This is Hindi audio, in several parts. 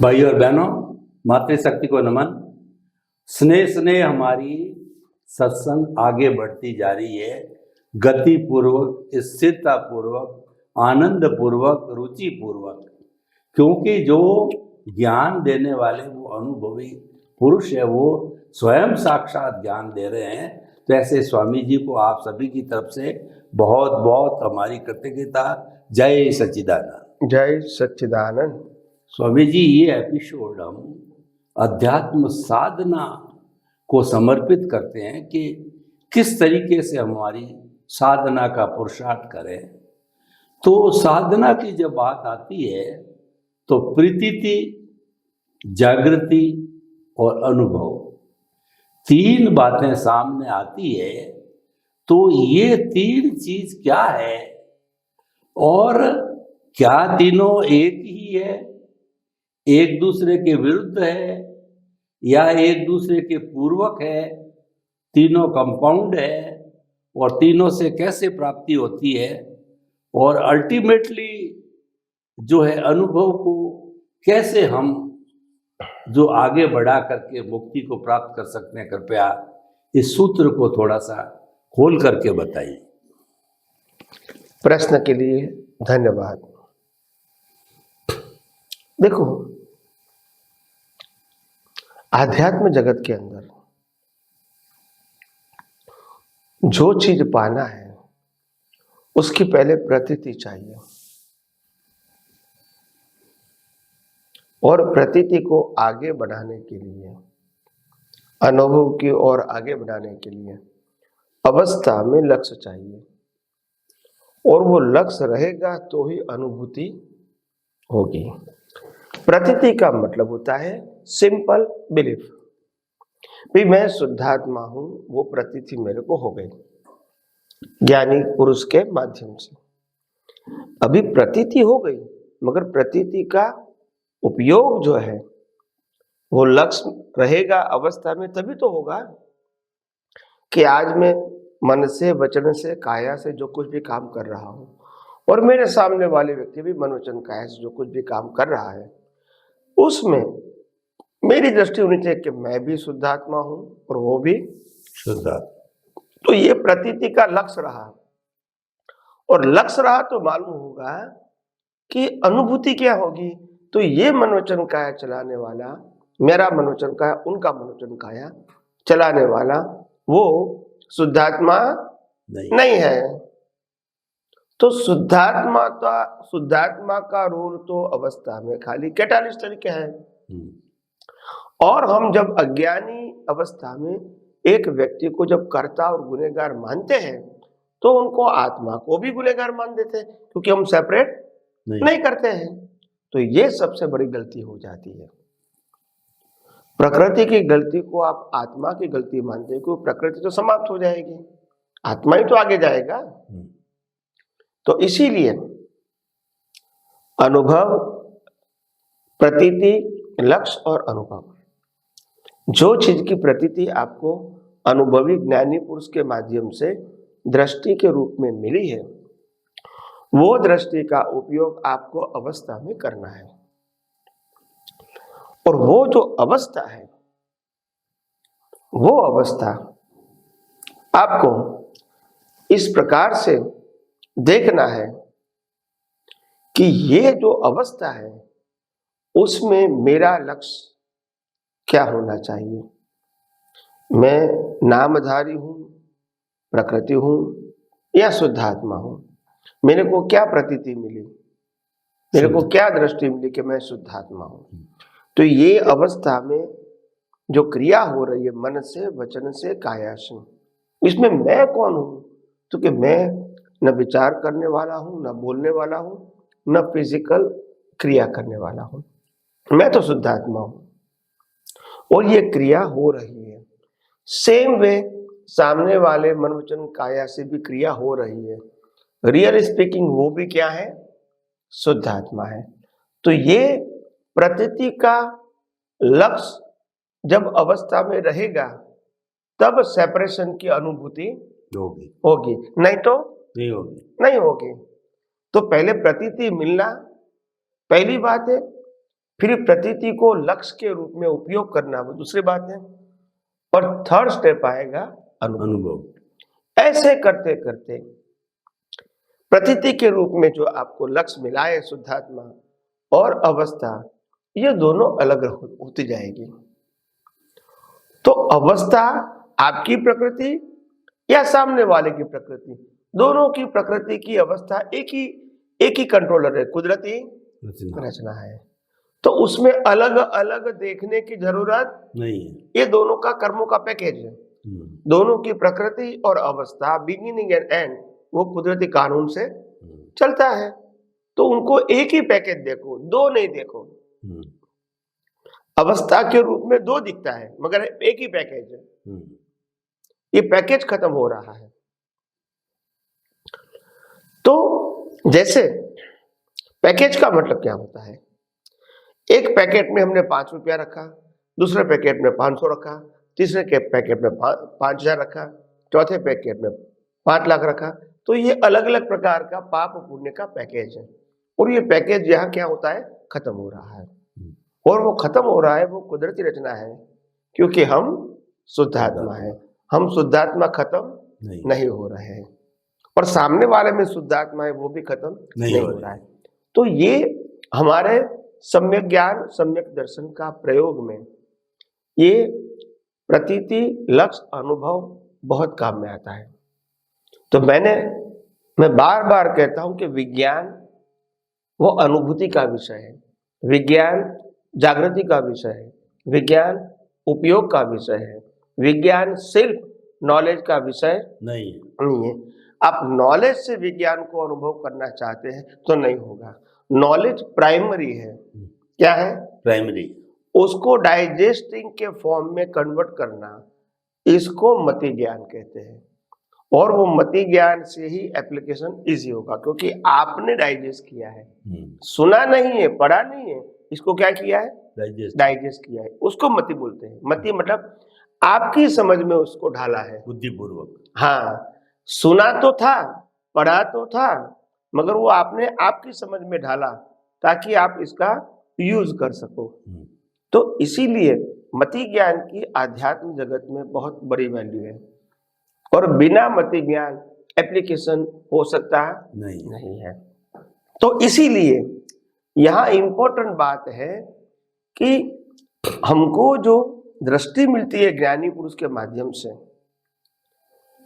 भाई और बहनों, मातृशक्ति को नमन। स्नेह स्नेह हमारी सत्संग आगे बढ़ती जा रही है, गति पूर्वक, स्थिरता पूर्वक, आनंद पूर्वक, रुचि पूर्वक, क्योंकि जो ज्ञान देने वाले वो अनुभवी पुरुष है, वो स्वयं साक्षात ज्ञान दे रहे हैं। तो ऐसे स्वामी जी को आप सभी की तरफ से बहुत बहुत हमारी कृतज्ञता। जय सच्चिदानंद। जय सच्चिदानंद। स्वामी जी, ये एपिसोड हम अध्यात्म साधना को समर्पित करते हैं कि किस तरीके से हमारी साधना का पुरुषार्थ करें। तो साधना की जब बात आती है तो प्रतीति, जागृति और अनुभव, तीन बातें सामने आती है। तो ये तीन चीज क्या है और क्या तीनों एक ही है, एक दूसरे के विरुद्ध है या एक दूसरे के पूर्वक है, तीनों कंपाउंड है और तीनों से कैसे प्राप्ति होती है, और अल्टीमेटली जो है अनुभव को कैसे हम जो आगे बढ़ा करके मुक्ति को प्राप्त कर सकते हैं। कृपया इस सूत्र को थोड़ा सा खोल करके बताइए। प्रश्न के लिए धन्यवाद। देखो, आध्यात्म जगत के अंदर जो चीज पाना है उसकी पहले प्रतीति चाहिए, और प्रतीति को आगे बढ़ाने के लिए, अनुभव की ओर आगे बढ़ाने के लिए अवस्था में लक्ष्य चाहिए, और वो लक्ष्य रहेगा तो ही अनुभूति होगी। प्रतीति का मतलब होता है सिंपल बिलीफ, भी मैं शुद्धात्मा हूं, वो प्रतीति मेरे को हो गई ज्ञानी पुरुष के माध्यम से। अभी प्रतीति हो गई, मगर प्रतीति का उपयोग जो है वो लक्ष्य रहेगा अवस्था में, तभी तो होगा कि आज मैं मन से, वचन से, काया से जो कुछ भी काम कर रहा हूं, और मेरे सामने वाले व्यक्ति भी मन, वचन, काया से जो कुछ भी काम कर रहा है, उसमें मेरी दृष्टि होनी चाहिए कि मैं भी शुद्धात्मा हूं और वो भी शुद्धात्मा। तो ये प्रतीति का लक्ष्य रहा, और लक्ष्य रहा तो मालूम होगा कि अनुभूति क्या होगी। तो ये मनोवचन काया चलाने वाला, मेरा मनोवचन काया, उनका मनोवचन काया चलाने वाला वो शुद्धात्मा नहीं है। तो शुद्धात्मा का रोल तो अवस्था में खाली कैटालिस्ट तरीके है। और हम जब अज्ञानी अवस्था में एक व्यक्ति को जब कर्ता और गुनहगार मानते हैं तो उनको आत्मा को भी गुनहगार मान देते हैं, क्योंकि हम सेपरेट नहीं करते हैं। तो ये सबसे बड़ी गलती हो जाती है। प्रकृति की गलती को आप आत्मा की गलती मानते हैं, क्योंकि प्रकृति तो समाप्त हो जाएगी, आत्मा ही तो आगे जाएगा। तो इसीलिए अनुभव, प्रतीति, लक्ष्य और अनुभव, जो चीज की प्रतीति आपको अनुभवी ज्ञानी पुरुष के माध्यम से दृष्टि के रूप में मिली है, वो दृष्टि का उपयोग आपको अवस्था में करना है। और वो जो अवस्था है, वो अवस्था आपको इस प्रकार से देखना है कि ये जो अवस्था है उसमें मेरा लक्ष्य क्या होना चाहिए। मैं नामधारी हूं, प्रकृति हूं या शुद्धात्मा हूं, मेरे को क्या प्रतीति मिली, मेरे को क्या दृष्टि मिली कि मैं शुद्धात्मा हूं। तो ये अवस्था में जो क्रिया हो रही है मन से, वचन से, काया से, इसमें मैं कौन हूं। तो कि मैं न विचार करने वाला हूं, न बोलने वाला हूं, न फिजिकल क्रिया करने वाला हूं, मैं तो शुद्धात्मा हूं। और ये क्रिया हो रही है। सेम वे सामने वाले मन, वचन, काया से भी क्रिया हो रही है। रियल स्पीकिंग वो भी क्या है, शुद्धात्मा है। तो ये प्रतीति का लक्ष्य जब अवस्था में रहेगा तब सेपरेशन की अनुभूति होगी, नहीं तो नहीं होगी। तो पहले प्रतीति मिलना पहली बात है। फिर प्रतीति को लक्ष्य के रूप में उपयोग करना वो दूसरी बात है, और थर्ड स्टेप आएगा अनुभव। ऐसे करते करते प्रतीति के रूप में जो आपको लक्ष्य मिला है शुद्धात्मा और अवस्था, ये दोनों अलग होती जाएगी। तो अवस्था आपकी प्रकृति या सामने वाले की प्रकृति, दोनों की प्रकृति की अवस्था एक ही कंट्रोलर है, कुदरती रचना है। तो उसमें अलग अलग देखने की जरूरत नहीं है, ये दोनों का कर्मों का पैकेज है। दोनों की प्रकृति और अवस्था, बिगिनिंग एंड एंड, वो कुदरती कानून से चलता है। तो उनको एक ही पैकेज देखो, दो नहीं देखो। अवस्था के रूप में दो दिखता है मगर एक ही पैकेज है। ये पैकेज खत्म हो रहा है। तो जैसे पैकेज का मतलब क्या होता है, एक पैकेट में हमने 5 रुपया रखा, दूसरे पैकेट में 500 रखा, तीसरे के पैकेट में 5000 रखा, चौथे पैकेट में 5 लाख रखा। तो ये अलग अलग प्रकार का पाप पुण्य का पैकेज है, और ये पैकेज यहाँ क्या होता है, खत्म हो रहा है। और वो खत्म हो रहा है, वो कुदरती रचना है, क्योंकि हम शुद्धात्मा है। हम शुद्धात्मा खत्म नहीं हो रहे हैं, और सामने वाले में शुद्धात्मा है, वो भी खत्म नहीं हो रहा है। तो ये हमारे सम्यक ज्ञान सम्यक दर्शन का प्रयोग में ये प्रतीति लक्ष्य अनुभव बहुत काम में आता है। तो मैं बार बार कहता हूं कि विज्ञान वो अनुभूति का विषय है, विज्ञान जागृति का विषय है, विज्ञान उपयोग का विषय है, विज्ञान सिर्फ नॉलेज का विषय नहीं है। आप नॉलेज से विज्ञान को अनुभव करना चाहते हैं तो नहीं होगा। नॉलेज प्राइमरी है। क्या है? प्राइमरी। उसको डाइजेस्टिंग के फॉर्म में कन्वर्ट करना, इसको मति ज्ञान कहते हैं। और वो मति ज्ञान से ही एप्लीकेशन इजी होगा, क्योंकि आपने डाइजेस्ट किया है, सुना नहीं है, पढ़ा नहीं है, इसको क्या किया है? डाइजेस्ट किया है। उसको मति बोलते हैं। मति मतलब आपकी समझ में उसको ढाला है बुद्धिपूर्वक। हाँ, सुना तो था, पढ़ा तो था, मगर वो आपने आपकी समझ में ढाला ताकि आप इसका यूज कर सको। तो इसीलिए मति ज्ञान की आध्यात्म जगत में बहुत बड़ी वैल्यू है, और बिना मति ज्ञान एप्लीकेशन हो सकता नहीं है। तो इसीलिए यहाँ इंपॉर्टेंट बात है कि हमको जो दृष्टि मिलती है ज्ञानी पुरुष के माध्यम से,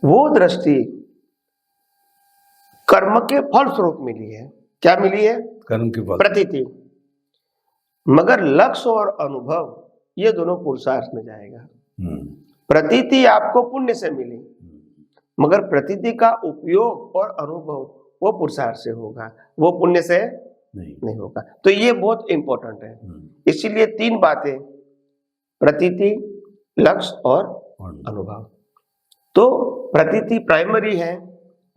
वो दृष्टि कर्म के फल स्वरूप मिली है। क्या मिली है? कर्म के फल, प्रतीति। मगर लक्ष्य और अनुभव ये दोनों पुरुषार्थ में जाएगा। प्रतीति आपको पुण्य से मिली, मगर प्रतीति का उपयोग और अनुभव वो पुरुषार्थ से होगा, वो पुण्य से नहीं होगा। तो ये बहुत इंपॉर्टेंट है। इसीलिए 3 बातें, प्रतीति, लक्ष्य और अनुभव। तो प्रतीति प्राइमरी है,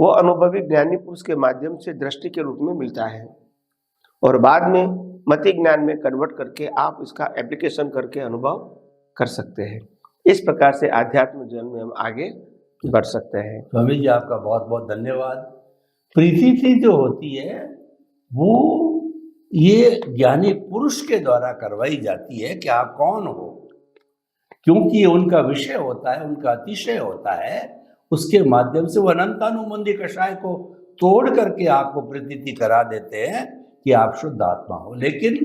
वो अनुभवी ज्ञानी पुरुष के माध्यम से दृष्टि के रूप में मिलता है, और बाद में मति ज्ञान में कन्वर्ट करके आप इसका एप्लीकेशन करके अनुभव कर सकते हैं। इस प्रकार से आध्यात्म जीवन में हम आगे बढ़ सकते हैं। स्वामी जी आपका बहुत बहुत धन्यवाद। प्रतीति जो होती है वो ये ज्ञानी पुरुष के द्वारा करवाई जाती है कि आप कौन हो, क्योंकि ये उनका विषय होता है, उनका अतिशय होता है। उसके माध्यम से वो अनंतानुबंधी कषाय को तोड़ करके आपको प्रतीति करा देते हैं कि आप शुद्ध आत्मा हो। लेकिन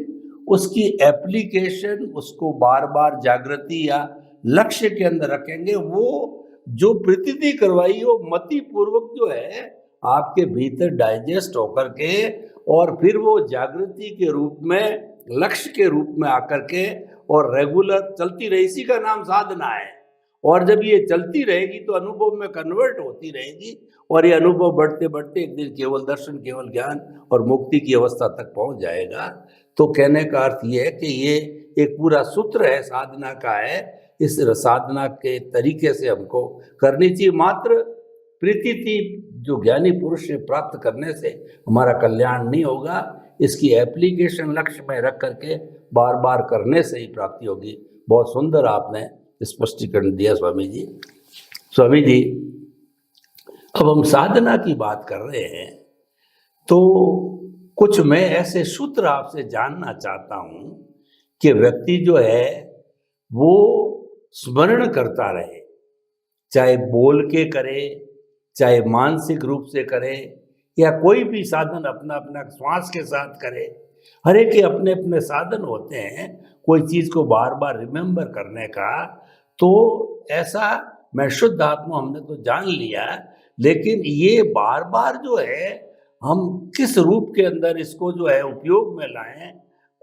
उसकी एप्लीकेशन, उसको बार बार जागृति या लक्ष्य के अंदर रखेंगे, वो जो प्रतीति करवाई वो मति पूर्वक जो है आपके भीतर डाइजेस्ट होकर के, और फिर वो जागृति के रूप में, लक्ष्य के रूप में आकर के और रेगुलर चलती रही। इसी का नाम साधना है। और जब ये चलती रहेगी तो अनुभव में कन्वर्ट होती रहेगी, और ये अनुभव बढ़ते बढ़ते एक दिन केवल दर्शन, केवल ज्ञान और मुक्ति की अवस्था तक पहुंच जाएगा। तो कहने का अर्थ ये है कि ये एक पूरा सूत्र है, साधना का है। इस साधना के तरीके से हमको करनी चाहिए। मात्र प्रतीति जो ज्ञानी पुरुष से प्राप्त करने से हमारा कल्याण नहीं होगा, इसकी एप्लीकेशन लक्ष्य में रख करके बार बार करने से ही प्राप्ति होगी। बहुत सुंदर आपने स्पष्टीकरण दिया स्वामी जी। स्वामी जी, अब हम साधना की बात कर रहे हैं, तो कुछ मैं ऐसे सूत्र आपसे जानना चाहता हूँ कि व्यक्ति जो है वो स्मरण करता रहे, चाहे बोल के करे, चाहे मानसिक रूप से करे, या कोई भी साधन अपना अपना श्वास के साथ करे। हर एक के अपने अपने साधन होते हैं कोई चीज़ को बार बार रिमेम्बर करने का। तो ऐसा मैं शुद्ध आत्मा हमने तो जान लिया, लेकिन ये बार बार जो है हम किस रूप के अंदर इसको जो है उपयोग में लाएं,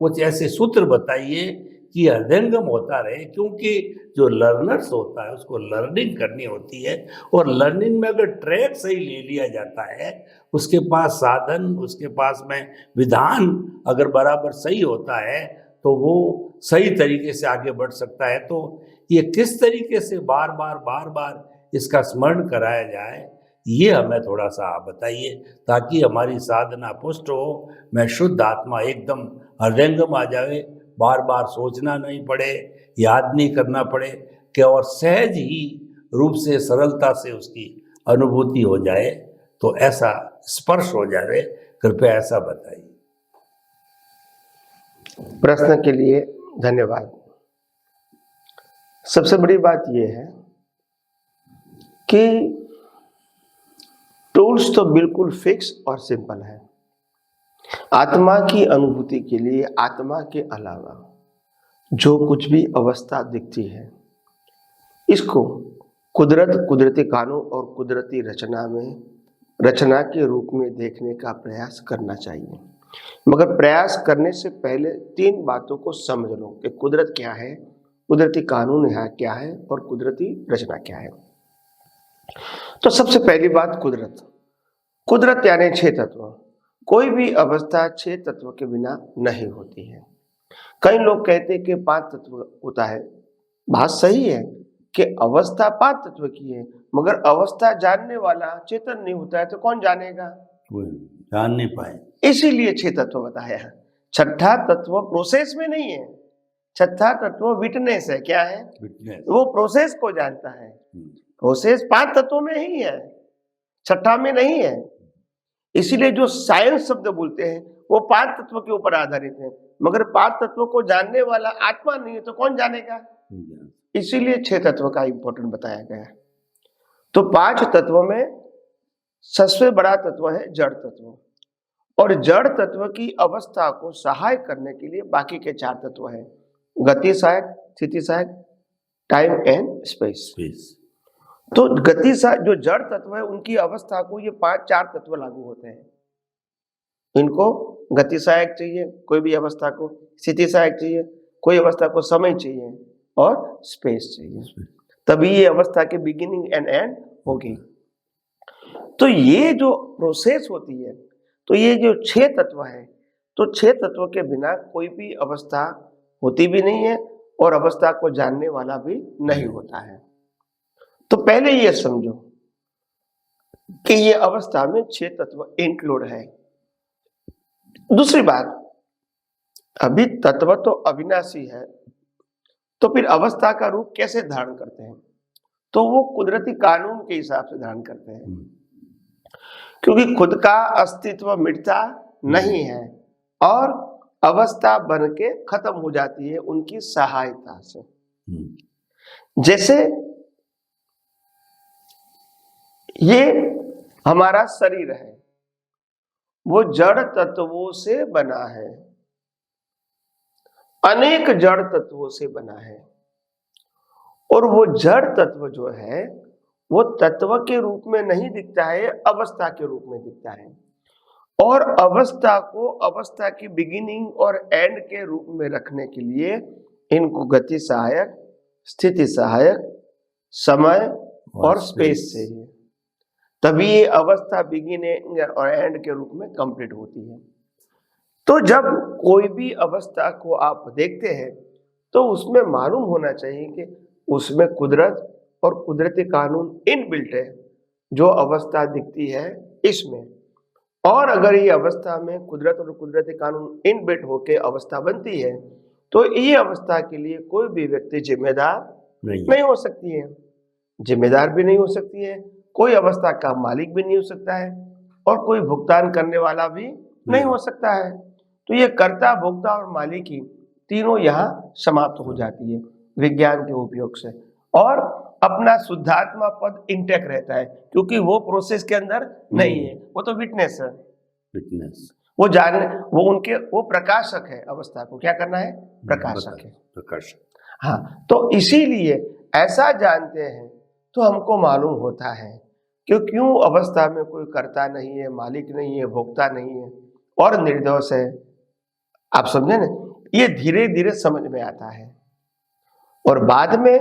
कुछ ऐसे सूत्र बताइए कि हृदयंगम होता रहे। क्योंकि जो लर्नर्स होता है उसको लर्निंग करनी होती है, और लर्निंग में अगर ट्रैक सही ले लिया जाता है, उसके पास साधन, उसके पास में विधान अगर बराबर सही होता है, तो वो सही तरीके से आगे बढ़ सकता है। तो ये किस तरीके से बार बार इसका स्मरण कराया जाए, ये हमें थोड़ा सा आप बताइए, ताकि हमारी साधना पुष्ट हो, मैं शुद्ध आत्मा एकदम हृदयंगम आ जाए, बार बार सोचना नहीं पड़े, याद नहीं करना पड़े, कि और सहज ही रूप से सरलता से उसकी अनुभूति हो जाए, तो ऐसा स्पर्श हो जाए। कृपया ऐसा बताइए। प्रश्न के लिए धन्यवाद। सबसे बड़ी बात यह है कि टूल्स तो बिल्कुल फिक्स और सिंपल है। आत्मा की अनुभूति के लिए आत्मा के अलावा जो कुछ भी अवस्था दिखती है, इसको कुदरती कानून और कुदरती रचना के रूप में देखने का प्रयास करना चाहिए। मगर प्रयास करने से पहले 3 बातों को समझ लो कि कुदरत क्या है, कुदरती कानून यहाँ क्या है, और कुदरती रचना क्या है। तो सबसे पहली बात कुदरत यानी 6 तत्व। कोई भी अवस्था 6 तत्व के बिना नहीं होती है। कई लोग कहते हैं कि 5 तत्व होता है। बात सही है कि अवस्था 5 तत्व की है, मगर अवस्था जानने वाला चेतन नहीं होता है, तो कौन जानेगा? जान नहीं पाए। इसीलिए 6 तत्व बताया है। छठा तत्व प्रोसेस में नहीं है, छठा तत्व विटनेस है। क्या है? विटनेस। वो प्रोसेस को जानता है। प्रोसेस 5 तत्वों में ही है, छठा में नहीं है। इसीलिए जो साइंस शब्द बोलते हैं वो 5 तत्व के ऊपर आधारित है, मगर 5 तत्वों को जानने वाला आत्मा नहीं है, तो कौन जानेगा? इसीलिए 6 तत्व का इंपॉर्टेंट बताया गया है। तो 5 तत्वों में सबसे बड़ा तत्व है जड़ तत्व, और जड़ तत्व की अवस्था को सहाय करने के लिए बाकी के 4 तत्व है: गति सहायक, स्थिति सहायक, टाइम एंड स्पेस। तो गति सहायक जो जड़ तत्व है उनकी अवस्था को ये 4 तत्व लागू होते हैं। इनको गति सहायक चाहिए कोई भी अवस्था को, स्थिति सहायक चाहिए कोई अवस्था को, समय चाहिए, और स्पेस चाहिए, तभी ये अवस्था की बिगिनिंग एंड एंड होगी। तो ये जो प्रोसेस होती है, तो ये जो 6 तत्व है, तो 6 तत्व के बिना कोई भी अवस्था होती भी नहीं है, और अवस्था को जानने वाला भी नहीं होता है। तो पहले ये समझो कि ये अवस्था में 6 तत्व इंक्लूड है। दूसरी बात, अभी तत्व तो अविनाशी है, तो फिर अवस्था का रूप कैसे धारण करते हैं? तो वो कुदरती कानून के हिसाब से धारण करते हैं, क्योंकि खुद का अस्तित्व मिटता नहीं है और अवस्था बन के खत्म हो जाती है उनकी सहायता से। जैसे ये हमारा शरीर है, वो जड़ तत्वों से बना है, अनेक जड़ तत्वों से बना है, और वो जड़ तत्व जो है वो तत्व के रूप में नहीं दिखता है, अवस्था के रूप में दिखता है। और अवस्था को अवस्था की बिगिनिंग और एंड के रूप में रखने के लिए इनको गति सहायक, स्थिति सहायक, समय और स्पेस चाहिए, तभी ये अवस्था बिगिनिंग और एंड के रूप में कंप्लीट होती है। तो जब कोई भी अवस्था को आप देखते हैं तो उसमें मालूम होना चाहिए कि उसमें कुदरत और कुदरती कानून इनबिल्ट है। जो अवस्था दिखती है इसमें, और अगर ये अवस्था में कुदरत और कुदरती कानून इनबिल्ट होकर अवस्था बनती है, तो ये अवस्था के लिए कोई भी व्यक्ति जिम्मेदार नहीं हो सकती है, जिम्मेदार भी नहीं हो सकती है, कोई अवस्था का मालिक भी नहीं हो सकता है, और कोई भुगतान करने वाला भी नहीं हो सकता है। तो ये कर्ता, भोक्ता और मालिकी तीनों यहाँ समाप्त हो जाती है विज्ञान के उपयोग से, और अपना शुद्धात्मा पद इंटेक्ट रहता है, क्योंकि वो प्रोसेस के अंदर नहीं है, वो तो विटनेस है, फिटनेस, वो जानने, वो प्रकाशक है, अवस्था को क्या करना है, प्रकाशक है, प्रकाशक। हाँ। तो इसीलिए ऐसा जानते हैं तो हमको मालूम होता है कि क्यों अवस्था में कोई कर्ता नहीं है, मालिक नहीं है, भोक्ता नहीं है और निर्दोष है। आप समझे ना, ये धीरे धीरे समझ में आता है और बाद में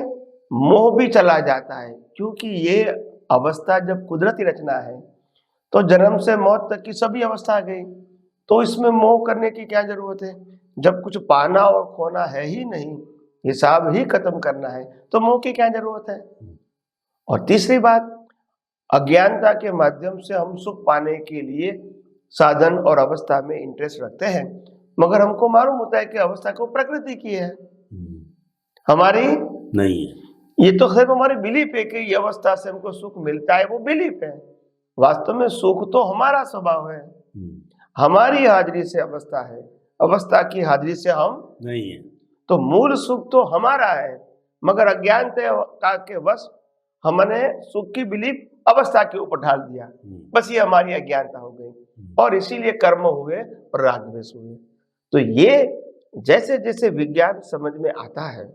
मोह भी चला जाता है, क्योंकि ये अवस्था जब कुदरती रचना है तो जन्म से मौत तक की सभी अवस्था आ गई, तो इसमें मोह करने की क्या जरूरत है। जब कुछ पाना और खोना है ही नहीं, हिसाब ही खत्म करना है, तो मोह की क्या जरूरत है। और तीसरी बात, अज्ञानता के माध्यम से हम सुख पाने के लिए साधन और अवस्था में इंटरेस्ट रखते हैं, मगर हमको मालूम होता है कि अवस्था को प्रकृति की है, हमारी नहीं है। ये तो सिर्फ हमारी बिलीफ है कि ये अवस्था से हमको सुख मिलता है, वो बिलीफ है। वास्तव में सुख तो हमारा स्वभाव है, हमारी हाजिरी से अवस्था है, अवस्था की हाजिरी से हम नहीं है। तो मूल सुख तो हमारा है, मगर अज्ञानता के वश हमने सुख की बिलीफ अवस्था के ऊपर ढाल दिया, बस ये हमारी अज्ञानता हो गई और इसीलिए कर्म हुए और राग द्वेष हुए। तो ये जैसे जैसे विज्ञान समझ में आता है,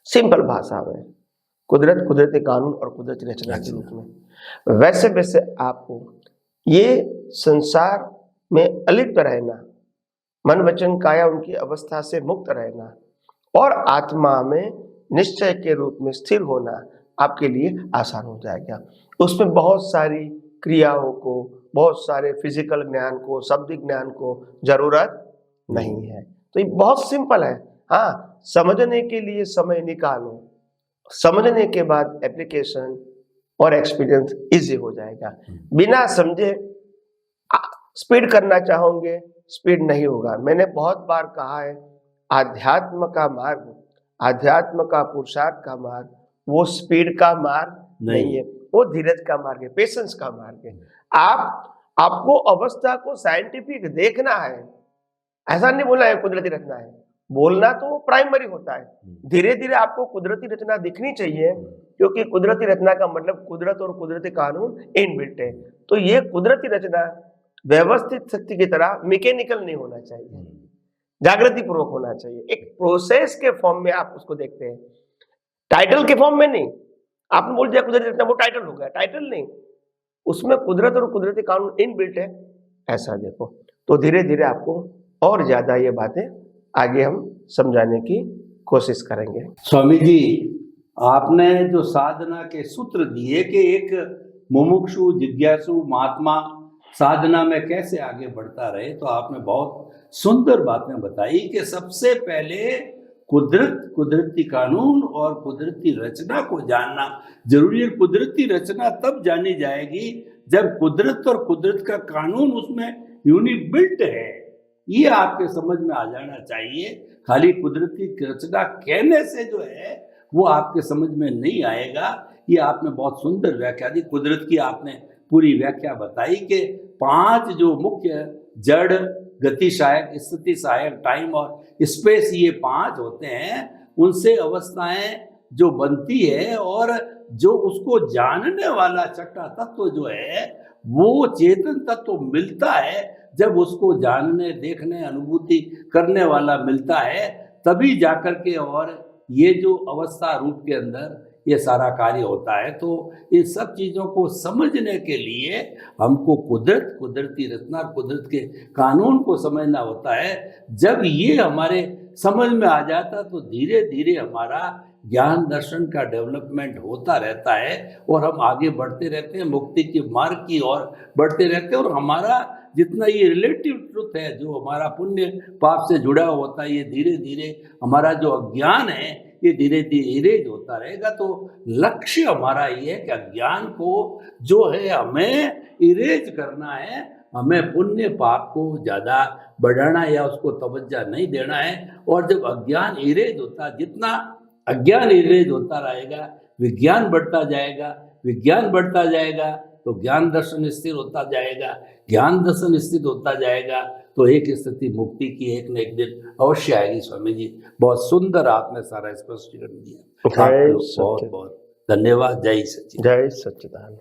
सिंपल भाषा में, कुदरत, कुदरती कानून और कुदरती रचना के रूप में, वैसे वैसे आपको ये संसार में अलिप्त रहना, मन वचन काया उनकी अवस्था से मुक्त रहना और आत्मा में निश्चय के रूप में स्थिर होना आपके लिए आसान हो जाएगा। उसमें बहुत सारी क्रियाओं को, बहुत सारे फिजिकल ज्ञान को, शब्दिक ज्ञान को जरूरत नहीं है। तो ये बहुत सिंपल है। हाँ, समझने के लिए समय निकालो, समझने के बाद एप्लीकेशन और एक्सपीरियंस इजी हो जाएगा। बिना समझे स्पीड करना चाहोगे, स्पीड नहीं होगा। मैंने बहुत बार कहा है, आध्यात्म का मार्ग, आध्यात्म का पुरुषार्थ का मार्ग वो स्पीड का मार्ग नहीं है, वो धीरज का मार्ग है, पेशेंस का मार्ग है। आपको अवस्था को साइंटिफिक देखना है, ऐसा नहीं बोला है कुदरती रचना है, बोलना तो प्राइमरी होता है। धीरे धीरे आपको कुदरती रचना दिखनी चाहिए, क्योंकि कुदरती रचना का मतलब कुदरत और कुदरती कानून इनबिल्ट है। तो ये कुदरती रचना व्यवस्थित शक्ति की तरह मैकेनिकल नहीं होना चाहिए, जागृति पूर्वक होना चाहिए। एक प्रोसेस के फॉर्म में आप उसको देखते हैं, टाइटल के फॉर्म में नहीं। आपने बोल दिया कुदरती रचना, वो टाइटल हो गया, टाइटल नहीं, उसमें कुदरत और कुदरती कानून इनबिल्ट है, ऐसा देखो। तो धीरे धीरे आपको और ज्यादा ये बातें आगे हम समझाने की कोशिश करेंगे। स्वामी जी, आपने जो साधना के सूत्र दिए कि एक मुमुक्षु जिज्ञासु महात्मा साधना में कैसे आगे बढ़ता रहे, तो आपने बहुत सुंदर बातें बताई कि सबसे पहले कुदरत, कुदरती कानून और कुदरती रचना को जानना जरूरी है। कुदरती रचना तब जानी जाएगी जब कुदरत और कुदरत का कानून उसमें यूनिबिल्ट है, ये आपके समझ में आ जाना चाहिए। खाली कुदरती रचना कहने से जो है वो आपके समझ में नहीं आएगा। ये आपने बहुत सुंदर व्याख्या दी, कुदरत की आपने पूरी व्याख्या बताई कि 5 जो मुख्य जड़, गति सहायक, स्थिति सहायक, टाइम और स्पेस, ये 5 होते हैं, उनसे अवस्थाएं जो बनती है और जो उसको जानने वाला छठा तत्व जो है वो चेतन तत्व मिलता है। जब उसको जानने, देखने, अनुभूति करने वाला मिलता है, तभी जाकर के और ये जो अवस्था रूप के अंदर ये सारा कार्य होता है। तो इन सब चीज़ों को समझने के लिए हमको कुदरत, कुदरती रचना, कुदरत के कानून को समझना होता है। जब ये हमारे समझ में आ जाता तो धीरे धीरे हमारा ज्ञान दर्शन का डेवलपमेंट होता रहता है और हम आगे बढ़ते रहते हैं, मुक्ति के मार्ग की ओर बढ़ते रहते हैं। और हमारा जितना ये रिलेटिव ट्रुथ है, जो हमारा पुण्य पाप से जुड़ा होता है, ये धीरे धीरे हमारा जो अज्ञान है ये धीरे धीरे इरेज होता रहेगा। तो लक्ष्य हमारा ये है कि अज्ञान को जो है हमें इरेज करना है, हमें पुण्य पाप को ज़्यादा बढ़ाना या उसको तवज्जो नहीं देना है। और जब अज्ञान इरेज होता, जितना अज्ञान इरेज होता रहेगा, विज्ञान बढ़ता जाएगा, विज्ञान बढ़ता जाएगा तो ज्ञान दर्शन स्थिर होता जाएगा, ज्ञान दर्शन स्थिर होता जाएगा तो एक स्थिति मुक्ति की एक न एक दिन अवश्य आएगी। स्वामी जी बहुत सुंदर आपने सारा स्पष्टीकरण दिया, जय आपको बहुत सच्चिदानंद। बहुत धन्यवाद। जय सच्चिदानंद। जय सच्चिदानंद।